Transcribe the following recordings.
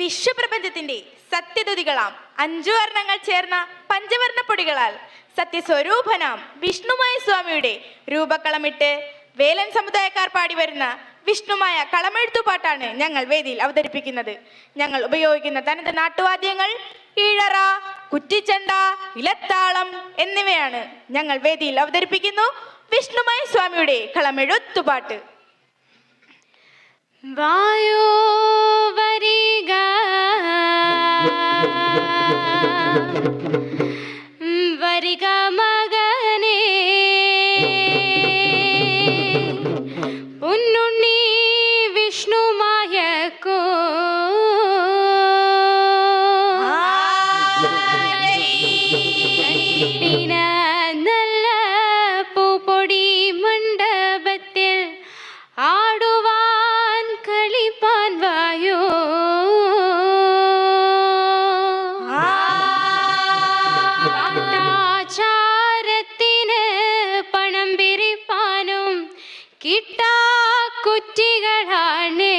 വിശ്വപ്രപഞ്ചത്തിന്റെ സത്യതുതികളാം 5 വർണ്ണങ്ങൾ ചേർന്ന പഞ്ചവർണ്ണ പൊടികളാൽ സത്യസ്വരൂപനാം വിഷ്ണുമായ സ്വാമിയുടെ രൂപക്കളമിട്ട് വേലൻ സമുദായക്കാർ പാടി വരുന്ന വിഷ്ണുമായ കളമെഴുത്തുപാട്ടാണ് ഞങ്ങൾ വേദിയിൽ അവതരിപ്പിക്കുന്നത്. ഞങ്ങൾ ഉപയോഗിക്കുന്ന തനത് നാട്ടുവാദ്യങ്ങൾ ഈഴറ, കുറ്റിച്ചണ്ട, ഇലത്താളം എന്നിവയാണ്. ഞങ്ങൾ വേദിയിൽ അവതരിപ്പിക്കുന്നു വിഷ്ണുമായ സ്വാമിയുടെ കളമെഴുത്തുപാട്ട്. വായോ വരിക വരിക മകനേ, പൊന്നുണ്ണി വിഷ്ണുമായക്കോ നല്ല പൂപ്പൊടി മണ്ഡപത്തിൽ ആടുവാൻ കളിപ്പാൻ വായോ. പാട്ടാചാരത്തിന് പണം പിരിപ്പാനും കിട്ടാ കുറ്റികളാണ്.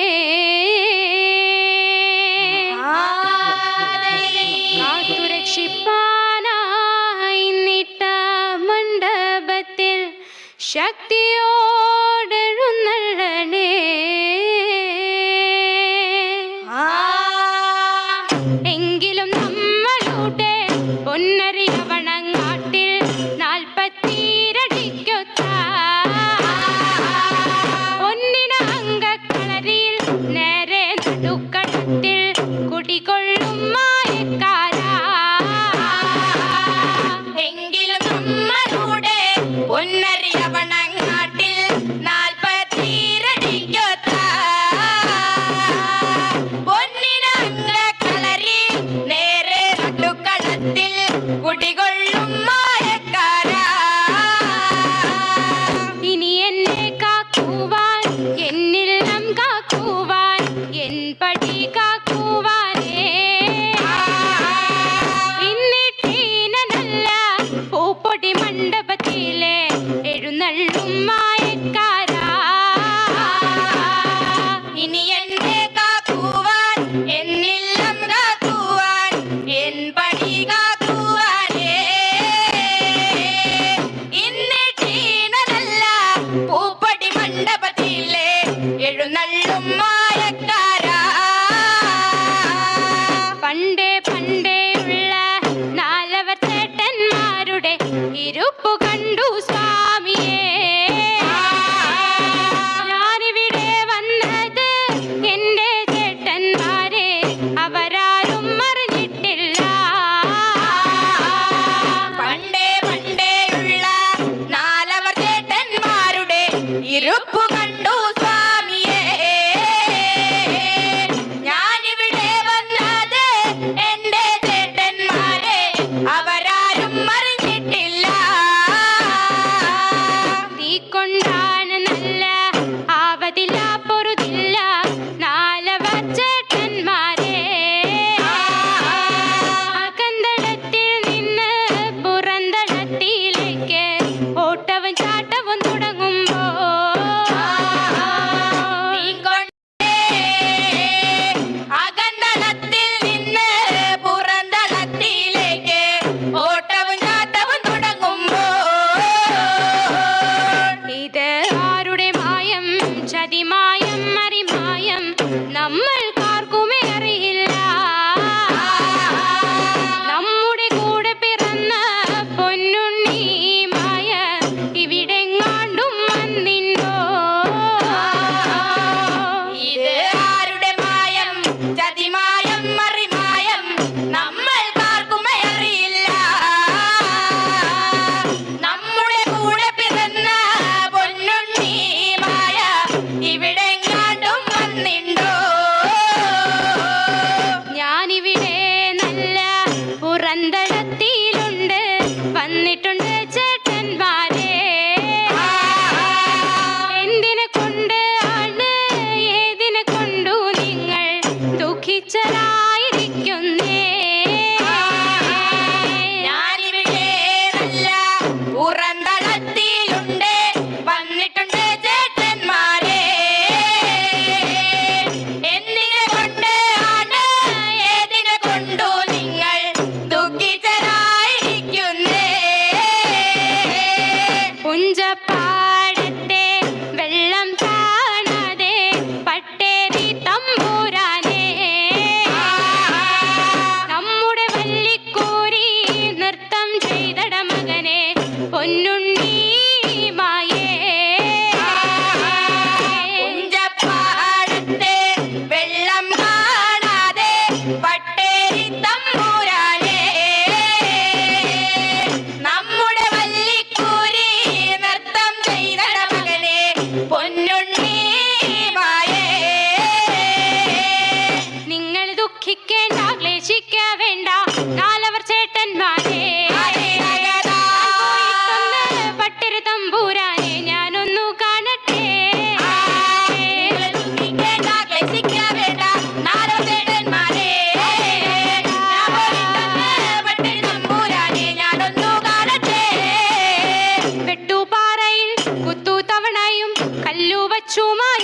കാത്തുരക്ഷിപ്പാനായി നിട്ട മണ്ഡപത്തിൽ ശക്തിയോടെഴുന്നള്ളണേ. എങ്കിലും നമ്മളുടെ പൊന്നരിയവണങ്ങാട്ടിൽ 40 അടിക്കൊത്ത പൊന്നിന അങ്കക്കളരിയിൽ നേരെ നടുക്കടത്തിൽ കുടികൊള്ളും മായക്കാരാ. എങ്കിലും നമ്മളുടെ പൊന്നരിയവണങ്ങാട്ടിൽ 40 അടിക്കൊത്ത പൊന്നിനങ്കക്കളരി നേരെ നടുക്കളത്തിൽ കുടികൊള്ളും മായക്കാരാ. ഇനി എന്നെ കാക്കുവാൻ എന്നില്ലം കാക്കുവാൻ എൻ പടി കാക്കുവാനേ. ഇന്നിട്ടീനല്ല പൂപ്പൊടി മണ്ഡപത്തിലെ എഴുന്നള്ളും മായക്കാരാ. ഇനി എന്നെ കാക്കുവാൻ എന്നില്ലം കാക്കുവാൻ എൻ പടി കാക്കുവാനേ. ഇന്നിട്ടീനല്ല പൂപ്പടി മണ്ഡപത്തിലെ എഴുന്നള്ളും മായക്കാരാ. പണ്ടേ പണ്ടേയുള്ള 4 ചേട്ടന്മാരുടെ ഇരുപ്പു കണ്ടു സ്വാമിയേ. ഞാനിവിടെ വന്നത് എന്റെ ചേട്ടന്മാരെ അവരാരും അറിഞ്ഞിട്ടില്ല. പണ്ടേ പണ്ടേയുള്ള 4 ചേട്ടന്മാരുടെ ഇരുപ്പു കണ്ടു സ്വാമിയേ. ഞാനിവിടെ വന്നത് എന്റെ ചേട്ടന്മാരെ അവരാരും അറിഞ്ഞിട്ടില്ല. തീ കൊണ്ടാണ് നല്ല ആവതില്ല പൊറുതില്ല 4 ചേട്ടന്മാരെ. അകന്തളത്തിൽ നിന്ന് പുറന്തളത്തിലേക്ക് ഓട്ടവും ചാട്ടവും തുടങ്ങുമ്പോ അകന്തളത്തിൽ നിന്ന് പുറന്തളത്തിലേക്ക് ഓട്ടവും ചാട്ടവും തുടങ്ങുമ്പോൾ ഇത് ആരുടെ മായം, ചതിമായം, മറിമായം നമ്മൾക്കാർക്കുമേ അറിയില്ല. നമ്മുടെ കൂടെ പിറന്ന പൊന്നുണ്ണി മായ ഇവിടെങ്ങാണ്ടും വന്നിണ്ടോ. ഇത് ആരുടെ മായം, ചതിമായം, മറിമായം നമ്മൾക്കാർക്കുമേ അറിയില്ല. നമ്മുടെ കൂടെ പിറന്ന പൊന്നുണ്ണി മായ ഇവിടെങ്ങാണ്ടും വന്നിണ്ടോ. ഞാനിവിടെ നല്ല പുറന്തളത്തിലുണ്ട് വന്നിട്ടുണ്ട് ചേട്ടന്മാരെ. എന്തിനെ കൊണ്ട് ആണ് ഏതിനെ കൊണ്ടു നിങ്ങൾ ദുഃഖിച്ചതായിരിക്കുന്നേ. ഞാനിവിടെ നല്ല പുറന്തളത്തിലുണ്ട് വന്നിട്ടുണ്ട് ചേട്ടന്മാരെ. എന്തിനെ കൊണ്ട് ആണ് ദുഃഖിക്കേണ്ട ക്ലേശിക്ക വേണ്ട നാലവർ ചേട്ടന്മാരെ പോയിട്ടൊന്ന് പട്ടര് തമ്പൂരാനെ ഞാനൊന്നു കാണട്ടെ ദുഃഖിക്കേണ്ട, ക്ലേശിക്ക വേണ്ട, നാലോ ചേട്ടന്മാരെ. ഞാൻ പോയിട്ടൊന്ന് പട്ടിണി തമ്പുരാനെ ഞാനൊന്നു കാണട്ടെ. വെട്ടുപാറയിൽ കുത്തു തവണയും കല്ലു വച്ചുമായ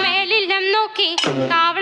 മേലില്ലം നോക്കി കാവള